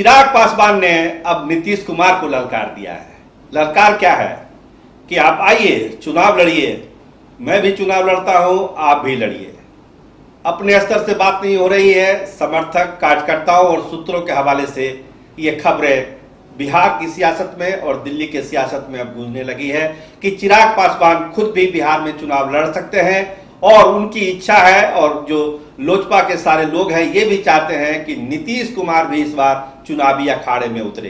चिराग पासवान ने अब नीतीश कुमार को ललकार दिया है। ललकार क्या है कि आप आइए, चुनाव लड़िए, मैं भी चुनाव लड़ता हूं, आप भी लड़िए। अपने स्तर से बात नहीं हो रही है। समर्थक, कार्यकर्ताओं और सूत्रों के हवाले से ये खबरें बिहार की सियासत में और दिल्ली के सियासत में अब गूंजने लगी है कि चिराग पासवान खुद भी बिहार में चुनाव लड़ सकते हैं और उनकी इच्छा है, और जो लोजपा के सारे लोग हैं ये भी चाहते हैं कि नीतीश कुमार भी इस बार चुनावी अखाड़े में उतरे।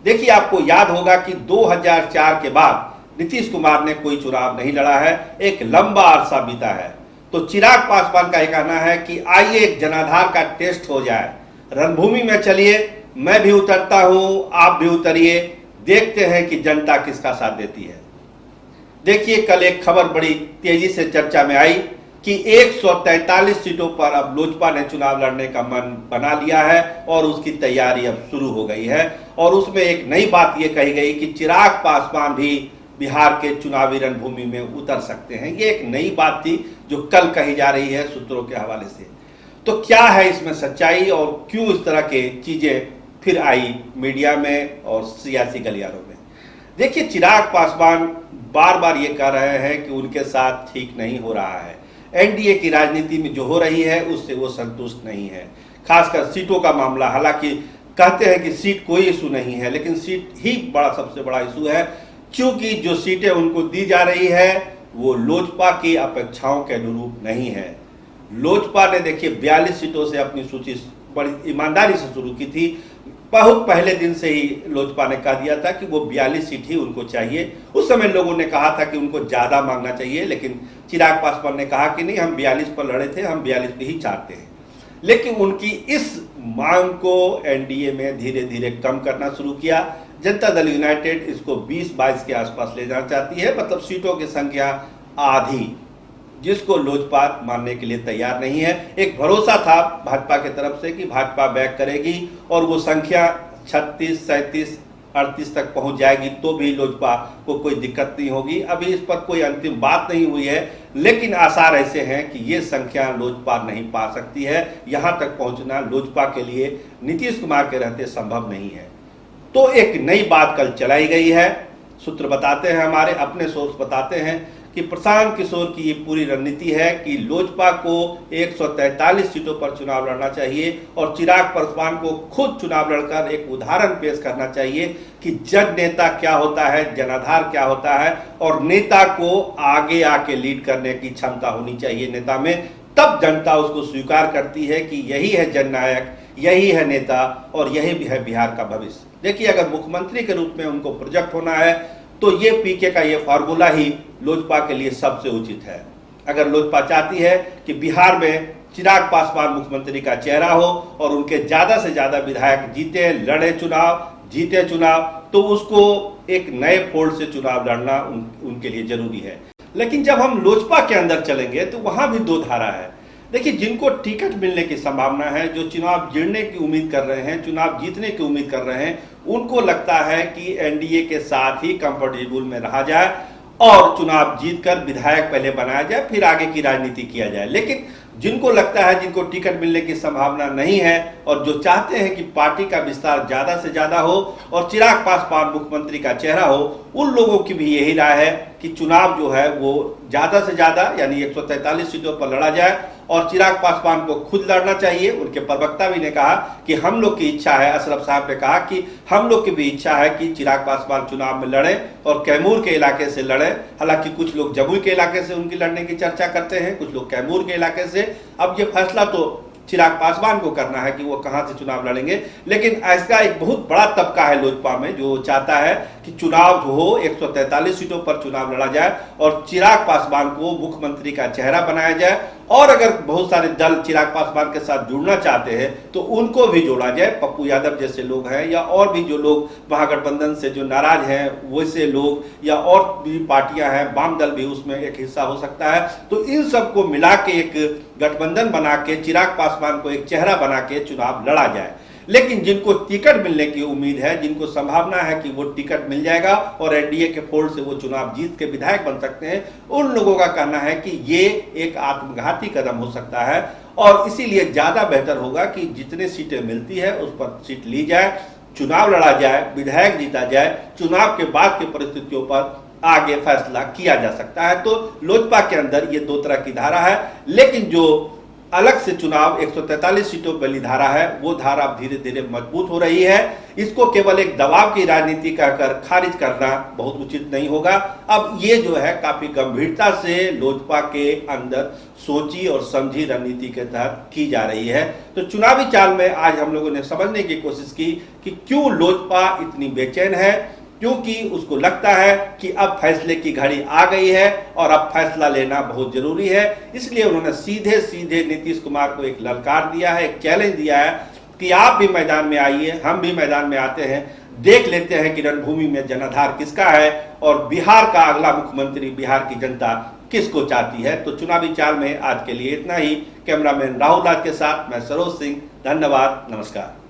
देखिए, आपको याद होगा कि 2004 के बाद नीतीश कुमार ने कोई चुनाव नहीं लड़ा है, एक लंबा अरसा बीता है। तो चिराग पासवान का यह कहना है कि आइए एक जनाधार का टेस्ट हो जाए, रणभूमि में चलिए, मैं भी उतरता हूं, आप भी उतरिए, देखते हैं कि जनता किसका साथ देती है। देखिए, कल एक खबर बड़ी तेजी से चर्चा में आई कि 143 सीटों पर अब लोजपा ने चुनाव लड़ने का मन बना लिया है और उसकी तैयारी अब शुरू हो गई है। और उसमें एक नई बात यह कही गई कि चिराग पासवान भी बिहार के चुनावी रणभूमि में उतर सकते हैं। ये एक नई बात थी जो कल कही जा रही है सूत्रों के हवाले से। तो क्या है इसमें सच्चाई और क्यों इस तरह के चीजें फिर आई मीडिया में और सियासी गलियारों में? देखिए, चिराग पासवान बार बार ये कह रहे हैं कि उनके साथ ठीक नहीं हो रहा है। एनडीए की राजनीति में जो हो रही है उससे वो संतुष्ट नहीं है, खासकर सीटों का मामला। हालांकि कहते हैं कि सीट कोई इशू नहीं है, लेकिन सीट ही सबसे बड़ा इशू है, क्योंकि जो सीटें उनको दी जा रही है वो लोजपा की अपेक्षाओं के अनुरूप नहीं है। लोजपा ने देखिए 42 सीटों से अपनी सूची बड़ी ईमानदारी से शुरू की थी। बहुत पहले दिन से ही लोजपा ने कह दिया था कि वो 42 सीट ही उनको चाहिए। उस समय लोगों ने कहा था कि उनको ज्यादा मांगना चाहिए, लेकिन चिराग पासवान ने कहा कि नहीं, हम 42 पर लड़े थे, हम 42 पे ही चाहते हैं। लेकिन उनकी इस मांग को एनडीए में धीरे धीरे कम करना शुरू किया। जनता दल यूनाइटेड इसको 20-22 के आसपास ले जाना चाहती है, मतलब सीटों की संख्या आधी, जिसको लोजपा मानने के लिए तैयार नहीं है। एक भरोसा था भाजपा की तरफ से कि भाजपा बैक करेगी और वो संख्या 36, 37, 38 तक पहुंच जाएगी तो भी लोजपा को कोई दिक्कत नहीं होगी। अभी इस पर कोई अंतिम बात नहीं हुई है, लेकिन आसार ऐसे हैं कि ये संख्या लोजपा नहीं पा सकती है। यहां तक पहुंचना लोजपा के लिए नीतीश कुमार के रहते संभव नहीं है। तो एक नई बात कल चलाई गई है। सूत्र बताते हैं, हमारे अपने सोर्स बताते हैं कि प्रशांत किशोर की ये पूरी रणनीति है कि लोजपा को 143 सीटों पर चुनाव लड़ना चाहिए और चिराग पासवान को खुद चुनाव लड़कर एक उदाहरण पेश करना चाहिए कि जन नेता क्या होता है, जनाधार क्या होता है, और नेता को आगे आके लीड करने की क्षमता होनी चाहिए नेता में। तब जनता उसको स्वीकार करती है कि यही है जननायक, यही है नेता और यही भी है बिहार का भविष्य। देखिए, अगर मुख्यमंत्री के रूप में उनको प्रोजेक्ट होना है तो ये पीके का ये फार्मूला ही लोजपा के लिए सबसे उचित है। अगर लोजपा चाहती है कि बिहार में चिराग पासवान मुख्यमंत्री का चेहरा हो और उनके ज्यादा से ज्यादा विधायक जीते, लड़े चुनाव, जीते चुनाव, तो उसको एक नए फोल्ड से चुनाव लड़ना उनके लिए जरूरी है। लेकिन जब हम लोजपा के अंदर चलेंगे तो वहां भी दो धारा है। देखिए, जिनको टिकट मिलने की संभावना है, जो चुनाव जीतने की उम्मीद कर रहे हैं, चुनाव जीतने की उम्मीद कर रहे हैं, उनको लगता है कि एनडीए के साथ ही कंफर्टेबल में रहा जाए और चुनाव जीतकर विधायक पहले बनाया जाए, फिर आगे की राजनीति किया जाए। लेकिन जिनको लगता है, जिनको टिकट मिलने की संभावना नहीं है और जो चाहते हैं कि पार्टी का विस्तार ज्यादा से ज्यादा हो और चिराग पासवान मुख्यमंत्री का चेहरा हो, उन लोगों की भी यही राय है कि चुनाव जो है वो ज्यादा से ज्यादा यानी 143 सीटों पर लड़ा जाए और चिराग पासवान को खुद लड़ना चाहिए। उनके प्रवक्ता भी ने कहा कि हम लोग की इच्छा है, अशरफ साहब ने कहा कि हम लोग की भी इच्छा है कि चिराग पासवान चुनाव में लड़े और कैमूर के इलाके से लड़े। हालांकि कुछ लोग जमुई के इलाके से उनकी लड़ने की चर्चा करते हैं, कुछ लोग कैमूर के इलाके से। अब ये फैसला तो चिराग पासवान को करना है कि वो कहां से चुनाव लड़ेंगे, लेकिन ऐसा एक बहुत बड़ा तबका है लोजपा में जो चाहता है कि चुनाव जो हो 143 सीटों पर चुनाव लड़ा जाए और चिराग पासवान को मुख्यमंत्री का चेहरा बनाया जाए। और अगर बहुत सारे दल चिराग पासवान के साथ जुड़ना चाहते हैं तो उनको भी जोड़ा जाए। पप्पू यादव जैसे लोग हैं या और भी जो लोग महागठबंधन से जो नाराज हैं वैसे लोग, या और भी पार्टियां हैं, वाम दल भी उसमें एक हिस्सा हो सकता है। तो इन सबको मिला के एक गठबंधन बना के चिराग पासवान को एक चेहरा बना के चुनाव लड़ा जाए। लेकिन जिनको टिकट मिलने की उम्मीद है, जिनको संभावना है कि वो टिकट मिल जाएगा और एनडीए के फोल्ड से वो चुनाव जीत के विधायक बन सकते हैं, उन लोगों का कहना है कि ये एक आत्मघाती कदम हो सकता है और इसीलिए ज्यादा बेहतर होगा कि जितने सीटें मिलती है उस पर सीट ली जाए, चुनाव लड़ा जाए, विधायक जीता जाए, चुनाव के बाद की परिस्थितियों पर आगे फैसला किया जा सकता है। तो लोजपा के अंदर ये दो तरह की धारा है, लेकिन जो अलग से चुनाव 143 सीटों वाली धारा है वो धारा धीरे धीरे मजबूत हो रही है। इसको केवल एक दबाव की राजनीति कहकर खारिज करना बहुत उचित नहीं होगा। अब ये जो है काफी गंभीरता से लोजपा के अंदर सोची और समझी रणनीति के तहत की जा रही है। तो चुनावी चाल में आज हम लोगों ने समझने की कोशिश की कि क्यों लोजपा इतनी बेचैन है, क्योंकि उसको लगता है कि अब फैसले की घड़ी आ गई है और अब फैसला लेना बहुत जरूरी है। इसलिए उन्होंने सीधे सीधे नीतीश कुमार को एक ललकार दिया है, एक चैलेंज दिया है कि आप भी मैदान में आइए, हम भी मैदान में आते हैं, देख लेते हैं कि रणभूमि में जनाधार किसका है और बिहार का अगला मुख्यमंत्री बिहार की जनता किसको चाहती है। तो चुनावी चाल में आज के लिए इतना ही। कैमरामैन राहुल राज के साथ मैं सरोज सिंह, धन्यवाद, नमस्कार।